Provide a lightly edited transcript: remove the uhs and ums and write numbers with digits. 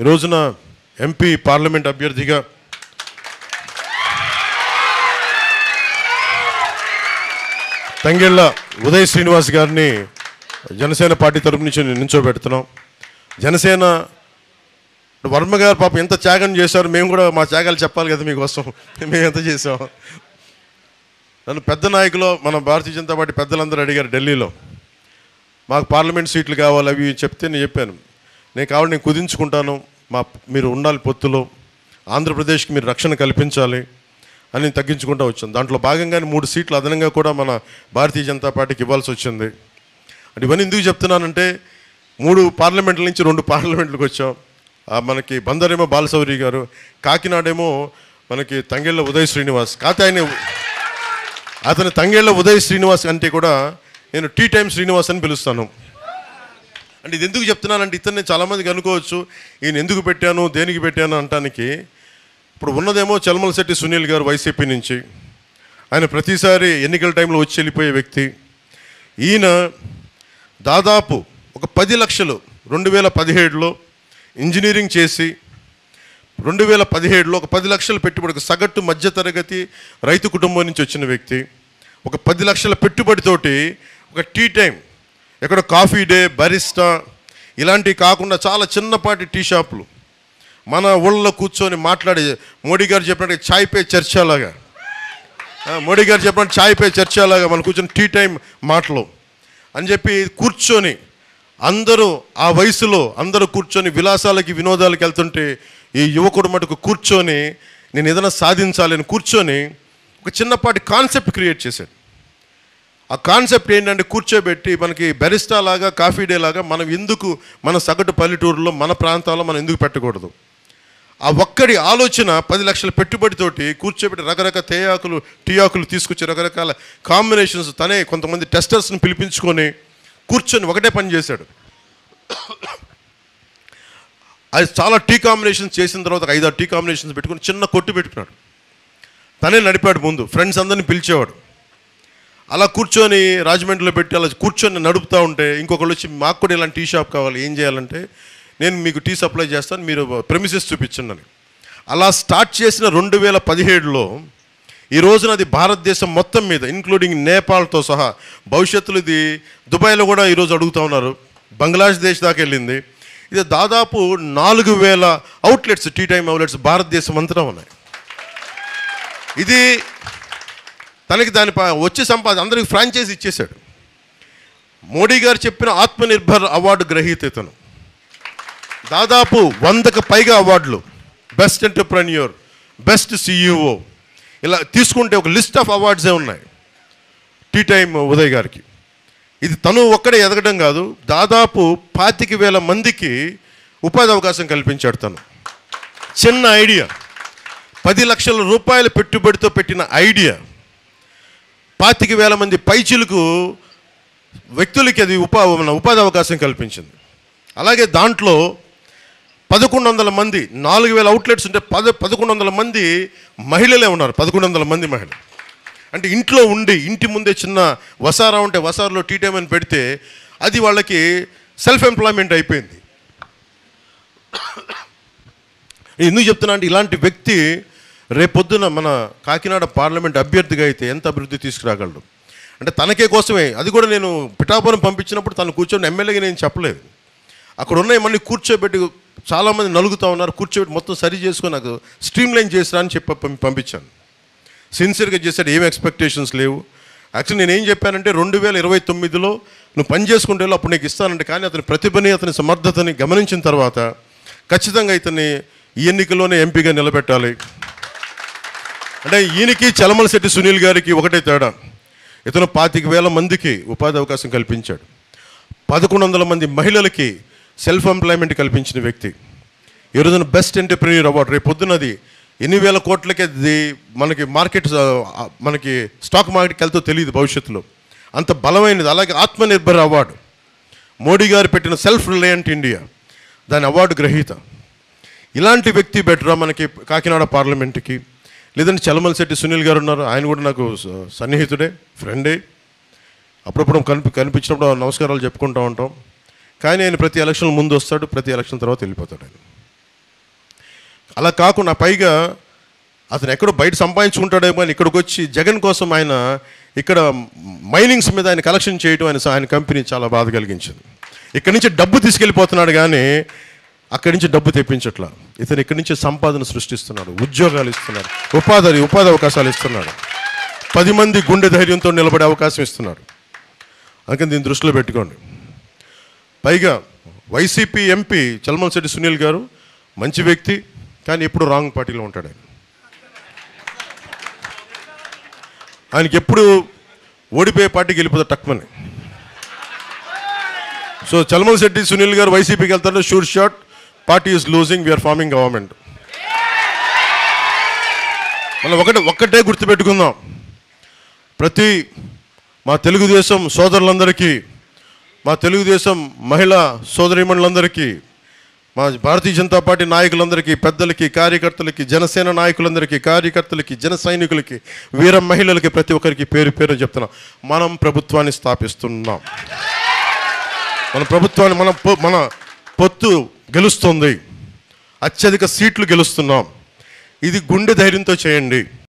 ఈ రోజున MP parliament అభ్యర్థిగా తంగెళ్ళ ఉదయ్ శ్రీనివాస్ గారిని జనసేన పార్టీ తరపు నుంచి నించోబెడుతున్నాం. జనసేన వర్మ గారు పాపం ఎంత త్యాగం చేశారు, మేము కూడా మా త్యాగాలు చెప్పాలి కదా మీకోసం. మేము ఎంత చేసాం. నన్ను పెద్ద నాయకులు మన భారతీయ జనతా పార్టీ పెద్దలందరూ అడిగారు ఢిల్లీలో, మాకు పార్లమెంట్ సీట్లు కావాలి అవి చెప్తే నేను చెప్పాను, నేను కావాలి నేను కుదించుకుంటాను, మీరు ఉండాలి పొత్తులో, ఆంధ్రప్రదేశ్కి మీరు రక్షణ కల్పించాలి అని తగ్గించుకుంటూ వచ్చాను. దాంట్లో భాగంగానే 3 సీట్లు అదనంగా కూడా మన భారతీయ జనతా పార్టీకి ఇవ్వాల్సి వచ్చింది. అంటే ఇవన్నీ ఎందుకు చెప్తున్నానంటే 3 పార్లమెంట్ల నుంచి 2 పార్లమెంట్లకు వచ్చాం. మనకి బందరేమో బాలశౌరి గారు, కాకినాడేమో మనకి తంగెళ్ళ ఉదయ్ శ్రీనివాస్. కాకపోతే అతని తంగెళ్ళ ఉదయ్ శ్రీనివాస్ అంటే కూడా నేను టీ టైమ్ శ్రీనివాస్ అని పిలుస్తాను. అంటే ఇది ఎందుకు చెప్తున్నానంటే ఇతన్ని చాలామందికి అనుకోవచ్చు ఈయన ఎందుకు పెట్టాను దేనికి పెట్టాను అంటానికి. ఇప్పుడు ఉన్నదేమో చలమలశెట్టి సునీల్ గారు వైసీపీ నుంచి, ఆయన ప్రతిసారి ఎన్నికల టైంలో వచ్చి వెళ్ళిపోయే వ్యక్తి. ఈయన దాదాపు ఒక 10 లక్షలు 2017లో ఇంజనీరింగ్ చేసి 2017లో ఒక 10 లక్షల పెట్టుబడికి సగటు మధ్యతరగతి రైతు కుటుంబం నుంచి వచ్చిన వ్యక్తి. ఒక 10 లక్షల పెట్టుబడితోటి ఒక టీ టైం, ఎక్కడ కాఫీ డే, బరిస్టా ఇలాంటివి కాకుండా చాలా చిన్నపాటి టీ షాపులు మన ఊళ్ళలో కూర్చొని మాట్లాడే, మోడీ గారు చెప్పినట్టు చాయ్ పే చర్చలాగా, మోడీ గారు చెప్పినట్టు చాయ్ పే చర్చలాగా మనం కూర్చొని టీ టైం మాటలు అని చెప్పి కూర్చొని అందరూ ఆ వయసులో అందరూ కూర్చొని విలాసాలకి వినోదాలకు వెళ్తుంటే ఈ యువకుడు మటుకు కూర్చొని నేను ఏదైనా సాధించాలని కూర్చొని ఒక చిన్నపాటి కాన్సెప్ట్ క్రియేట్ చేశాడు. ఆ కాన్సెప్ట్ ఏంటంటే కూర్చోబెట్టి మనకి బెరిస్టా లాగా కాఫీ డే లాగా మనం ఎందుకు మన సగటు పల్లెటూరులో మన ప్రాంతాల్లో మనం ఎందుకు పెట్టకూడదు. ఆ ఒక్కడి ఆలోచన 10 లక్షల పెట్టుబడితోటి కూర్చోబెట్టి రకరకాల టీ ఆకులు తీసుకొచ్చి రకరకాల కాంబినేషన్స్ తనే కొంతమంది టెస్టర్స్ని పిలిపించుకొని కూర్చొని ఒకటే పని చేశాడు. అది చాలా టీ కాంబినేషన్స్ చేసిన తర్వాత 5-6 టీ కాంబినేషన్స్ పెట్టుకుని చిన్న కొట్టు పెట్టుకున్నాడు. తనే నడిపాడు, ముందు ఫ్రెండ్స్ అందరినీ పిలిచేవాడు. అలా కూర్చొని రాజమండ్రిలో పెట్టి అలా కూర్చొని నడుపుతూ ఉంటే ఇంకొకళ్ళు వచ్చి మాకు కూడా ఇలాంటి టీ షాప్ కావాలి, ఏం చేయాలంటే నేను మీకు టీ సప్లై చేస్తాను, మీరు ప్రెమిసెస్ చూపించండి అని. అలా స్టార్ట్ చేసిన 2017లో ఈ రోజున అది భారతదేశం మొత్తం మీద ఇంక్లూడింగ్ నేపాల్తో సహా, భవిష్యత్తులో ఇది దుబాయ్లో కూడా ఈరోజు అడుగుతూ ఉన్నారు, బంగ్లాదేశ్ దాకా వెళ్ళింది. ఇది దాదాపు 4000 అవుట్లెట్స్, టీ టైమ్ అవుట్లెట్స్ భారతదేశం అంతటా ఉన్నాయి. ఇది తనకి దాని వచ్చే సంపాదన అందరికి ఫ్రాంచైజ్ ఇచ్చేశాడు. మోడీ గారు చెప్పిన ఆత్మనిర్భర్ అవార్డు గ్రహీత ఇతను. దాదాపు 100కు పైగా అవార్డులు, బెస్ట్ ఎంటర్ప్రెన్యూర్, బెస్ట్ సిఇఓ, ఇలా తీసుకుంటే ఒక లిస్ట్ ఆఫ్ అవార్డ్సే ఉన్నాయి టీ టైమ్ ఉదయ్ గారికి. ఇది తను ఒక్కడే ఎదగడం కాదు, దాదాపు 25,000 మందికి ఉపాధి అవకాశం కల్పించాడు తను. చిన్న ఐడియా, 10 లక్షల రూపాయల పెట్టుబడితో పెట్టిన ఐడియా 25,000 మంది పైచిలకు వ్యక్తులకి అది ఉపాధి అవకాశం కల్పించింది. అలాగే దాంట్లో 1100 మంది, 4,000 అవుట్లెట్స్ ఉంటే 1100 మంది మహిళలే ఉన్నారు. 1100 మంది మహిళలు అంటే ఇంట్లో ఉండి ఇంటి ముందే చిన్న వసారా ఉంటే వసారాలో టీ టైం అని పెడితే అది వాళ్ళకి సెల్ఫ్ ఎంప్లాయ్మెంట్ అయిపోయింది. ఎందుకు చెప్తున్నా అంటే ఇలాంటి వ్యక్తి రేపొద్దున మన కాకినాడ పార్లమెంట్ అభ్యర్థిగా అయితే ఎంత అభివృద్ధి తీసుకురాగలడు అంటే తనకే కోసమే. అది కూడా నేను పిఠాపురం పంపించినప్పుడు తను కూర్చొని ఎమ్మెల్యేగా నేను చెప్పలేదు, అక్కడ ఉన్నాయి మళ్ళీ కూర్చోబెట్టి చాలామంది నలుగుతూ ఉన్నారు, కూర్చోబెట్టి మొత్తం సరి చేసుకొని నాకు స్ట్రీమ్లైన్ చేసిరా అని చెప్పి పంపించాను. సిన్సియర్గా చేశాడు, ఏం ఎక్స్పెక్టేషన్స్ లేవు. యాక్చువల్లీ నేను ఏం చెప్పానంటే 2029లో నువ్వు పని చేసుకుంటే అప్పుడు నీకు ఇస్తానంటే, కానీ అతని ప్రతిభని అతని సమర్థతని గమనించిన తర్వాత ఖచ్చితంగా ఇతన్ని ఈ ఎన్నికల్లోనే ఎంపీగా నిలబెట్టాలి. అంటే ఈయనకి చలమలశెట్టి సునీల్ గారికి ఒకటే తేడా, ఇతను 25,000 మందికి ఉపాధి అవకాశం కల్పించాడు, 1100 మంది మహిళలకి సెల్ఫ్ ఎంప్లాయ్మెంట్ కల్పించిన వ్యక్తి. ఈ రోజున బెస్ట్ ఎంటర్ప్రెన్యూర్ అవార్డు రేపు పొద్దున్నది ఎన్ని వేల కోట్లకి అది మనకి మనకి స్టాక్ మార్కెట్కి వెళ్తే తెలియదు భవిష్యత్తులో, అంత బలమైనది. అలాగే ఆత్మనిర్భర్ అవార్డు మోడీ గారు పెట్టిన సెల్ఫ్ రిలయంట్ ఇండియా, దాని అవార్డు గ్రహీత. ఇలాంటి వ్యక్తి బెటరా మనకి కాకినాడ పార్లమెంట్కి. లేదంటే చలమలశెట్టి సునీల్ గారు ఉన్నారు, ఆయన కూడా నాకు సన్నిహితుడే, ఫ్రెండే. అప్పుడప్పుడు కనిపించినప్పుడు నమస్కారాలు చెప్పుకుంటూ ఉంటాం. కానీ ఆయన ప్రతి ఎలక్షన్ ముందు వస్తాడు, ప్రతి ఎలక్షన్ తర్వాత వెళ్ళిపోతాడు ఆయన. అలా కాకుండా పైగా అతను ఎక్కడో బయట సంపాదించుకుంటాడేమో అని ఇక్కడికి వచ్చి జగన్ కోసం ఆయన ఇక్కడ మైనింగ్స్ మీద ఆయన కలెక్షన్ చేయడం ఆయన కంపెనీ చాలా బాధ కలిగించింది. ఇక్కడి నుంచి డబ్బు తీసుకెళ్ళిపోతున్నాడు కానీ అక్కడి నుంచి డబ్బు తెప్పించట్లా. ఇతను ఇక్కడి నుంచి సంపాదన సృష్టిస్తున్నాడు, ఉద్యోగాలు ఇస్తున్నాడు, ఉపాధి అవకాశాలు ఇస్తున్నాడు, 10 మంది గుండె ధైర్యంతో నిలబడే అవకాశం ఇస్తున్నాడు. అందుకని దీన్ని దృష్టిలో పెట్టుకోండి. పైగా వైసీపీ ఎంపీ చలమలశెట్టి సునీల్ గారు మంచి వ్యక్తి, కానీ ఎప్పుడు రాంగ్ పార్టీలో ఉంటాడు. ఆయనకి ఎప్పుడు ఓడిపోయే పార్టీకి వెళ్ళిపోతాడు టక్మని. సో చలమలశెట్టి సునీల్ గారు వైసీపీకి వెళ్తారు, sure shot party is losing, we're forming government. మనం ఒక్కటే గుర్తుపెట్టుకుందాం, ప్రతి మా తెలుగుదేశం సోదరులందరికీ, మా తెలుగుదేశం మహిళా సోదరీమణులందరికీ, మా భారతీయ జనతా పార్టీ నాయకులందరికీ, పెద్దలకి, కార్యకర్తలకి, జనసేన నాయకులందరికీ, కార్యకర్తలకి, జన సైనికులకి, వీర మహిళలకి, ప్రతి ఒక్కరికి పేరు పేరు చెప్తున్నాం, మనం ప్రభుత్వాన్ని స్థాపిస్తున్నాం. మన ప్రభుత్వాన్ని మన పొత్తు గెలుస్తుంది, అత్యధిక సీట్లు గెలుస్తున్నాం. ఇది గుండె ధైర్యంతో చేయండి.